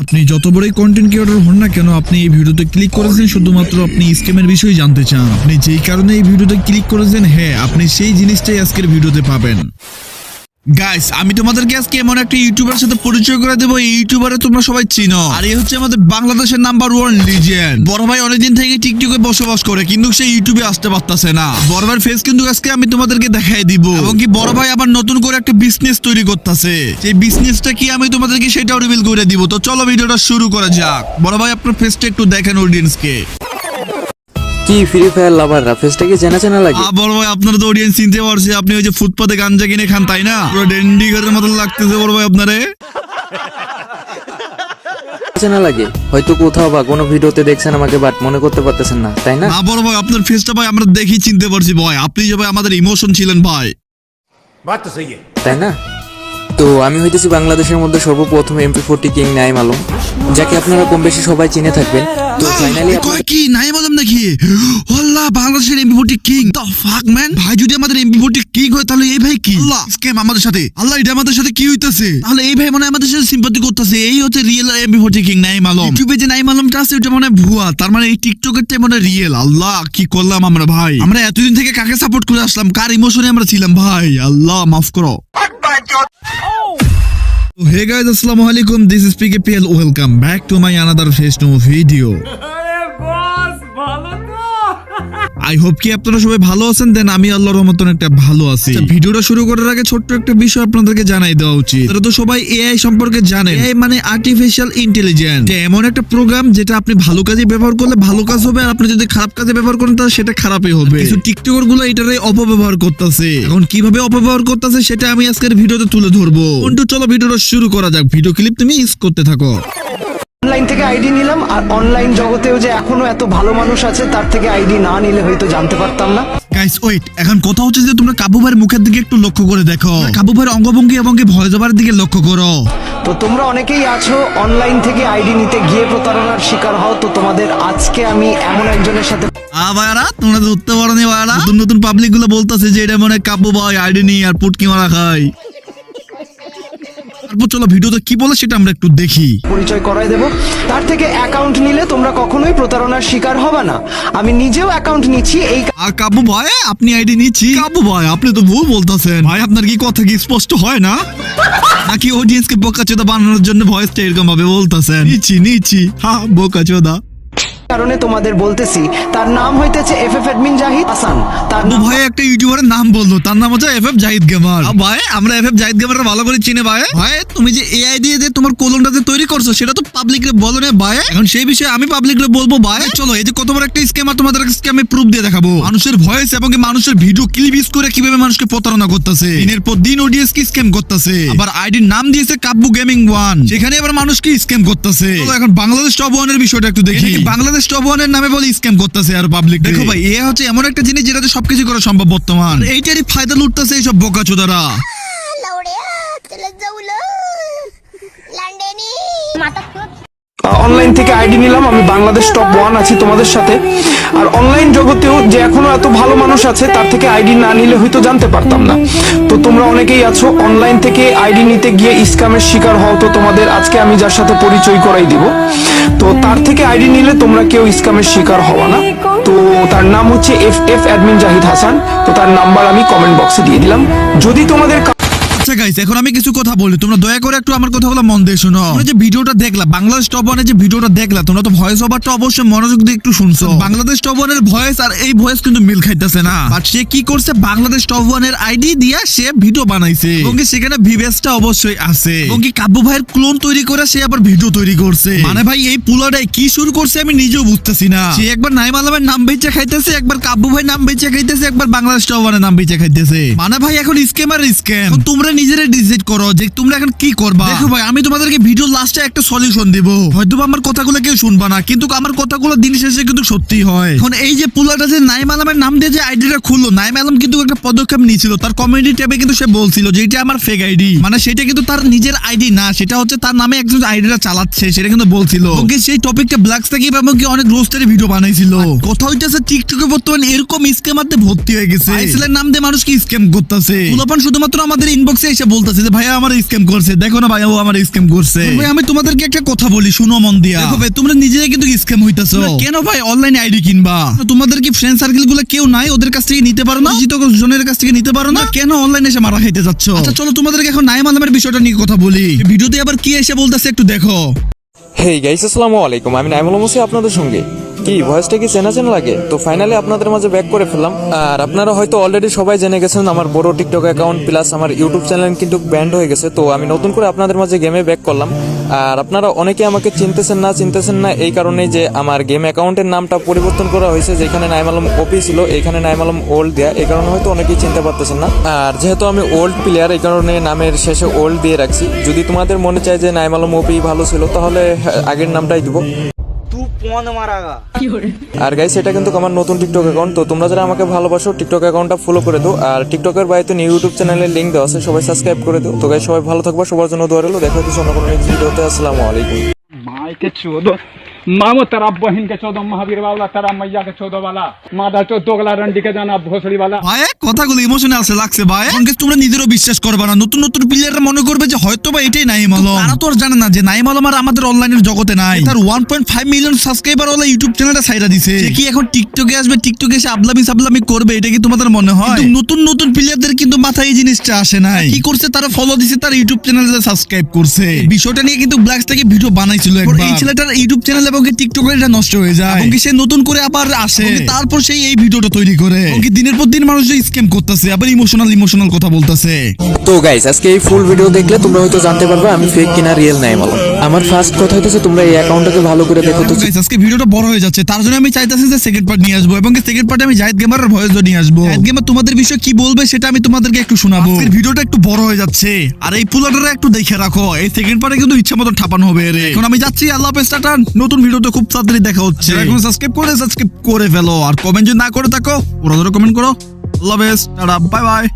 আপনি যত বড়ই কন্টেন্ট ক্রিয়েটর হন না কেন, আপনি এই ভিডিওতে ক্লিক করেছেন শুধুমাত্র আপনি স্ক্যামের বিষয়ে জানতে চান। আপনি যেই কারণে এই ভিডিওতে ক্লিক করেছেন, হ্যাঁ আপনি সেই জিনিসটাই আজকের ভিডিওতে পাবেন। গাইস, আমি তোমাদেরকে আজকে এমন একটা ইউটিউবার সাথে পরিচয় করে দেবো। এই ইউটিউবারে তোমরা সবাই চিনো, আর এই হচ্ছে আমাদের বাংলাদেশের নাম্বার 1 লিজেন্ড। বড় ভাই অনেকদিন থেকে টিকটকে বসবাস করে, কিন্তু সে ইউটিউবে আসতে পারতাছে না। বড় ভাইয়ের ফেস কিন্তু আজকে আমি তোমাদেরকে দেখাই দিব, এবং কি বড় ভাই আবার নতুন করে একটা বিজনেস তৈরি করতেছে। সেই বিজনেসটা কি আমি তোমাদেরকে সেটাও রিভিল করে দিব। তো চলো ভিডিওটা শুরু করা যাক। বড় ভাই আপনার ফেসটা একটু দেখেন অডিয়েন্সকে। কি ফ্রি ফায়ার লাভাররা ফেসটাকে চেনা চেনা লাগে? বড় ভাই আপনার তো অডিয়েন্স চিনতে পারছে, আপনি ওই যে ফুটপাতে গাঞ্জা কিনে খান তাই না? পুরো ডেন্ডি ঘরের মতো লাগতেছে বড় ভাই আপনারে। চেনা লাগে হয়তো কোথাও বা কোনো ভিডিওতে দেখছেন আমাকে, বাট মনে করতে পারতেছেন না তাই না? বড় ভাই আপনার ফেসটা ভাই আমরা দেখি চিনতে পারছি ভাই, আপনি যে ভাই আমাদের ইমোশন ছিলেন ভাই। তাই না? তো আমি হইতেছি বাংলাদেশের মধ্যে সর্বপ্রথম MP40 কিং নাইম আলম, যাকে আপনারা কম বেশি সবাই চিনে থাকবেন। তো ফাইনালি কি নাই বললাম নাকি? আল্লাহ, বাংলাদেশের MP40 king. The fuck man, ভাই যদি আমাদের MP40 কিং হয় তাহলে এই ভাই কি? আল্লাহ, স্ক্যাম আমাদের সাথে। আল্লাহ, এটা আমাদের সাথে কি হইতাছে? তাহলে এই ভাই মনে হয় আমাদের সাথে সিম্পাথি করতেছে। এই হচ্ছে real MP40 king Naim Alam. ইউটিউবে যে নাইম আলমটা আছে ওটা মনে হয় ভুয়া, তার মানে এই টিকটকেরটা মনে রিয়েল। আল্লাহ, কি করলাম আমরা ভাই? আমরা এতদিন থেকে কাকে সাপোর্ট করে আসলাম, কার ইমোশনে আমরা ছিলাম ভাই? আল্লাহ মাফ করো। Hey guys, Assalamualaikum. This is PKPL. Welcome back to my another face new video. I hope কি আপনারা সবাই ভালো আছেন। দেন আমি আল্লাহর রহমতে অনেকটা ভালো আছি। ভিডিওটা শুরু করার আগে ছোট্ট একটা বিষয় আপনাদেরকে জানাই দেওয়া উচিত। আপনারা তো সবাই এআই সম্পর্কে জানেন। এআই মানে আর্টিফিশিয়াল ইন্টেলিজেন্স, এমন একটা প্রোগ্রাম যেটা আপনি ভালো কাজে ব্যবহার করলে ভালো কাজ হবে, আর আপনি যদি খারাপ কাজে ব্যবহার করেন তাহলে সেটা খারাপই হবে। কিছু টিকটকার গুলো এটারই অপব্যবহার করতেছে। এখন কিভাবে অপব্যবহার করতেছে সেটা আমি আজকের ভিডিওতে তুলে ধরবো। কিন্তু চলো ভিডিওটা শুরু করা যাক। ভিডিও ক্লিপ তুমি ইউজ করতে থাকো। অনলাইন থেকে আইডি নিলাম, আর অনলাইন জগতেও যে এখনো এত ভালো মানুষ আছে তার থেকে আইডি না নিলে হয়তো জানতে পারতাম না। গাইস ওয়েট, এখন কথা হচ্ছে যে তোমরা কাবু ভাইয়ের মুখের দিকে একটু লক্ষ্য করে দেখো। কাবু ভাইয়ের অঙ্গভঙ্গি এবং ভয়েস ওভারের দিকে লক্ষ্য করো। তো তোমরা অনেকেই আছো অনলাইন থেকে আইডি নিতে গিয়ে প্রতারণার শিকার হও। তো তোমাদের আজকে আমি এমন একজনের সাথে ভাইয়ারা, তোমরা ধরতে পারো নি ভাইয়ারা। নতুন নতুন পাবলিক গুলো বলতেছে যে এটা মনে কাবু ভাই আইডি নিয়ে আর পুটকি মারা খায়। তারপর চলো ভিডিওতে কি বলে সেটা আমরা একটু দেখি। পরিচয় করাই দেব। তার থেকে অ্যাকাউন্ট নিলে তোমরা কখনোই প্রতারণার শিকার হবে না। আমি নিজেও অ্যাকাউন্ট নিচ্ছি এই কাবু ভাই আপনি আইডি নিচ্ছি? কাবু ভাই আপনি তো ভুল বলতেছেন ভাই, আপনার কি কথা কি স্পষ্ট হয় না? নাকি অডিয়েন্সকে বোকাচোদা বানানোর জন্য ভয়েসটা এরকম ভাবে বলতেছেন? নিচ্ছি হ্যাঁ বোকাচোদা। কারণে তোমাদের বলতেছি, তার নাম হইতেছে FF অ্যাডমিন জাহিদ হাসান। তার ভাই একটা ইউটিউবারের নাম বললো, তার নাম হচ্ছে FF জাহিদ গেমার। ভাই আমরা FF জাহিদ গেমার ভালো করে চিনি ভাই। ভাই তুমি যে এআই দিয়ে যে তোমার কোলনটাতে তৈরি করছো সেটা তো পাবলিকরে বলো না ভাই। এখন সেই বিষয়ে আমি পাবলিকরে বলবো ভাই। চলো এই যে কত বড় একটা স্ক্যামার, তোমাদের স্ক্যামে প্রুফ দিয়ে দেখাবো। মানুষের ভয়েস এবং মানুষের ভিডিও ক্লিপ ইউজ করে কিভাবে মানুষকে প্রতারণা করতেছে, দিনের পর দিন অডিয়েন্স কি স্ক্যাম করতেছে। আবার আইডির নাম দিয়েছে কাব্বু গেমিং 1, সেখানে আবার মানুষকে স্ক্যাম করতেছে। এখন বাংলাদেশ টপ 1 এর বিষয়টা একটু দেখি। বাংলাদেশ টপ 1 এর নামে বলে স্ক্যাম করতেছে আর পাবলিক। দেখো ভাই, এ হচ্ছে এমন একটা জিনিস যেটাতে সবকিছু করা সম্ভব বর্তমান। এইটারই ফায়দা লুটতেছে এইসব বোকাচোদারা। অনলাইন থেকে আইডি নিলাম, আমি বাংলাদেশ টপ 1 আছি তোমাদের সাথে। আর অনলাইন জগতেও যে এখনো এত ভালো মানুষ আছে তার থেকে আইডি না নিলে হয়তো জানতে পারতাম না। তো তোমরা অনেকেই আছো অনলাইন থেকে আইডি নিতে গিয়ে স্ক্যামের শিকার হও। তো তোমাদের আজকে আমি যার সাথে পরিচয় করাই দিব, তো তার থেকে আইডি নিলে তোমরা কেউ স্ক্যামের শিকার হওয়া না। তো তার নাম হচ্ছে FF অ্যাডমিন জাহিদ হাসান। তো তার নাম্বার আমি কমেন্ট বক্সে দিয়ে দিলাম। যদি তোমাদের আচ্ছা গাইস, এখন আমি কিছু কথা বলি, তোমরা দয়া করে একটু আমার কথাগুলো মন দিয়ে শোনো। তোমরা যে ভিডিওটা দেখলা, বাংলাদেশ টপ 1 এর যে ভিডিওটা দেখলা, তোমরা তো ভয়েস ওভারটা অবশ্যই মনোযোগ দিয়ে একটু শুনছো। বাংলাদেশ টপ 1 এর ভয়েস আর এই ভয়েস কিন্তু মিল খাইতেছে না। বাট সে কি করছে, বাংলাদেশ টপ 1 এর আইডি দিয়া সে ভিডিও বানাইছে, এবং সেখানে ভিউয়ার্সটা অবশ্যই আছে, এবং কি কাব্বু ভাইয়ের ক্লোন তৈরি করে সে আবার ভিডিও তৈরি করছে। মানে ভাই এই পুলাটাই কি শুরু করছে আমি নিজেও বুঝতেছি না। সে একবার নাইম আলমের নাম বেচে খাইতেছে, একবার কাব্বু ভাই নাম বেচে খাইতেছে, একবার বাংলাদেশ টপ 1 এর নাম বেচে খাইতেছে। মানে ভাই এখন স্ক্যামার স্ক্যাম। তোমরা নিজেরা ডিসাইড করো যে তোমরা এখন কি করবা। দেখো ভাই, আমি তোমাদেরকে ভিডিও লাস্টে একটা সলিউশন দিব। হয়তো আমার কথাগুলো কেউ শুনবা না, কিন্তু আমার কথাগুলো দিন শেষে কিন্তু সত্যি হয়। এখন এই যে পুলাটা যে নাইম আলমের নাম দিয়ে যে আইডিটা খুললো, নাইম আলম কিন্তু একটা পদক্ষেপ নিয়েছিল। তার কমিউনিটি ট্যাবে কিন্তু সে বলছিল যে এটা আমার ফেক আইডি, মানে সেটা কিন্তু তার নিজের আইডি না, সেটা হচ্ছে তার নামে একজন আইডিটা চালাচ্ছে, সেটা কিন্তু বলছিল। ওকে সেই টপিকটা ব্ল্যাক থেকে এমনকি অনেক রোস্টারি ভিডিও বানাইছিল। কথা হইতেছে টিকটকে বর্তমানে এরকম স্ক্যামারতে ভর্তি হয়ে গেছে। আইসেলের নাম দিয়ে মানুষকে স্ক্যাম করতেছে। শুধুমাত্র আমাদের ইনবক্সে ইনবক্সে এসে বলতেছে যে ভাইয়া আমার স্ক্যাম করছে, দেখো না ভাইয়া ও আমার স্ক্যাম করছে। ভাই আমি তোমাদেরকে একটা কথা বলি, শুনো মন দিয়া। দেখো ভাই তোমরা নিজেরাই কিন্তু স্ক্যাম হইতাছো। কেন ভাই অনলাইন আইডি কিনবা? তোমাদের কি ফ্রেন্ড সার্কেল গুলো কেউ নাই? ওদের কাছ থেকে নিতে পারো না? পরিচিত জনের কাছ থেকে নিতে পারো না? কেন অনলাইনে এসে মারা খাইতে যাচ্ছ? আচ্ছা চলো তোমাদেরকে এখন নাইম আলমের বিষয়টা নিয়ে কথা বলি। ভিডিওতে আবার কি এসে বলতেছে একটু দেখো। হেই গাইস, আসসালামু আলাইকুম। আমি নাইমুল মুসি আপনাদের সঙ্গে। কি ভয়েসটা কি চেনা চেনা লাগে? তো ফাইনালি আপনাদের মাঝে ব্যাক করে ফেললাম। আর আপনারা হয়তো অলরেডি সবাই জেনে গেছেন আমার বড় টিকটক অ্যাকাউন্ট প্লাস আমার ইউটিউব চ্যানেল কিন্তু ব্যান্ড হয়ে গেছে। তো আমি নতুন করে আপনাদের মাঝে গেমে ব্যাক করলাম। আর আপনারা অনেকে আমাকে চিনতেছেন না এই কারণেই যে আমার গেম অ্যাকাউন্টের নামটা পরিবর্তন করা হয়েছে। যেখানে নাইম আলম ওপি ছিল এখানে নাইম আলম ওল্ড দেয়া, এই কারণে হয়তো অনেকেই চিনতে পারতেছেন না। আর যেহেতু আমি ওল্ড প্লেয়ার এই কারণে নামের শেষে ওল্ড দিয়ে রাখছি। যদি তোমাদের মনে চায় যে নাইম আলম ওপি ভালো ছিল তাহলে আগের নামটাই দিব। আর গাইস এটা কিন্তু আমার নতুন টিকটক অ্যাকাউন্ট। তো তোমরা যারা আমাকে ভালোবাসো টিকটক অ্যাকাউন্টটা ফলো করে দাও। আর টিকটকের বাইরে নিউ ইউটিউব চ্যানেলের লিংক দেওয়া আছে, সবাই সাবস্ক্রাইব করে দাও। তো গাইস সবাই ভালো থাকবা, সবার জন্য দোয়া রইলো। দেখা হচ্ছে অন্য কোনো নেক্সট ভিডিওতে। আসসালামু আলাইকুম। माँ के चौदह मामो तेरा बहन के 14 महावीर वाला तेरा मैया के 14 वाला मादा 14 गला रंडी के जाना भोसड़ी वाला। ভাই কথাগুলো ইমোশনাল লাগছে ভাই। এখন তোমরা নিজেরও বিশ্বাস করবে না, নতুন নতুন প্লেয়াররা মনে করবে যে হয়তো বা এটাই নাইম আলম। তারা তো আর জানে না যে নাইম আলম আর আমাদের অনলাইনের জগতে নাই। তার 1.5 মিলিয়ন সাবস্ক্রাইবার ওলা ইউটিউব চ্যানেলটা ছাইরা দিছে। সে কি এখন টিকটকে আসবে, টিকটকে এসে আবলামি করবে? এটা কি তোমাদের মনে হয়? কিন্তু নতুন নতুন প্লেয়ারদের কিন্তু মাথায় এই জিনিসটা আসে নাই। কি করছে তারা? ফলো দিছে, তার ইউটিউব চ্যানেলে সাবস্ক্রাইব করছে। বিষয়টা নিয়ে কিন্তু ব্ল্যাকস থেকে ভিডিও বানাইছিল একবার। এই ছেলেটার ইউটিউব চ্যানেল এবং টিকটকে এটা নষ্ট হয়ে যায় এবং সে নতুন করে আবার আসে, তারপর সেই এই ভিডিওটা তৈরি করে দিনের পর দিন মানুষ স্ক্যাম করতেছে, আবার ইমোশনাল কথা বলতেছে। তো গাইস আজকে এই ফুল ভিডিও দেখলে তোমরা হয়তো জানতে পারবে আমি ফেক কিনা রিয়েল নাইম আলম। আমার ফার্স্ট কথা হইতেছে তোমরা এই অ্যাকাউন্টটাকে ভালো করে দেখো। তো গাইস আজকে ভিডিওটা বড় হয়ে যাচ্ছে, তার জন্য আমি চাইতাছি যে সেকেন্ড পার্ট নিয়ে আসবো এবং সেকেন্ড পার্টে আমি জাহিদ গেমারের ভয়েস নিয়ে আসবো। জাহিদ গেমার তোমাদের বিষয়ে কি বলবে সেটা আমি তোমাদেরকে একটু শোনাবো। আজকের ভিডিওটা একটু বড় হয়ে যাচ্ছে, আর এই পুলাটারে একটু দেখে রাখো। এই সেকেন্ড পার্টে কিন্তু ইচ্ছা মতো ঠাপানো হবে রে। এখন আমি যাচ্ছি, আল্লাহ হাফেজ, টাটা। নতুন ভিডিওতে খুব তাড়াতাড়ি দেখা হচ্ছে। এখন সাবস্ক্রাইব করে ফেলো, আর কমেন্ট যদি না করে থাকো ওরা ধরে কমেন্ট করো। আল্লাহ হাফেজ, টাটা, বাই বাই।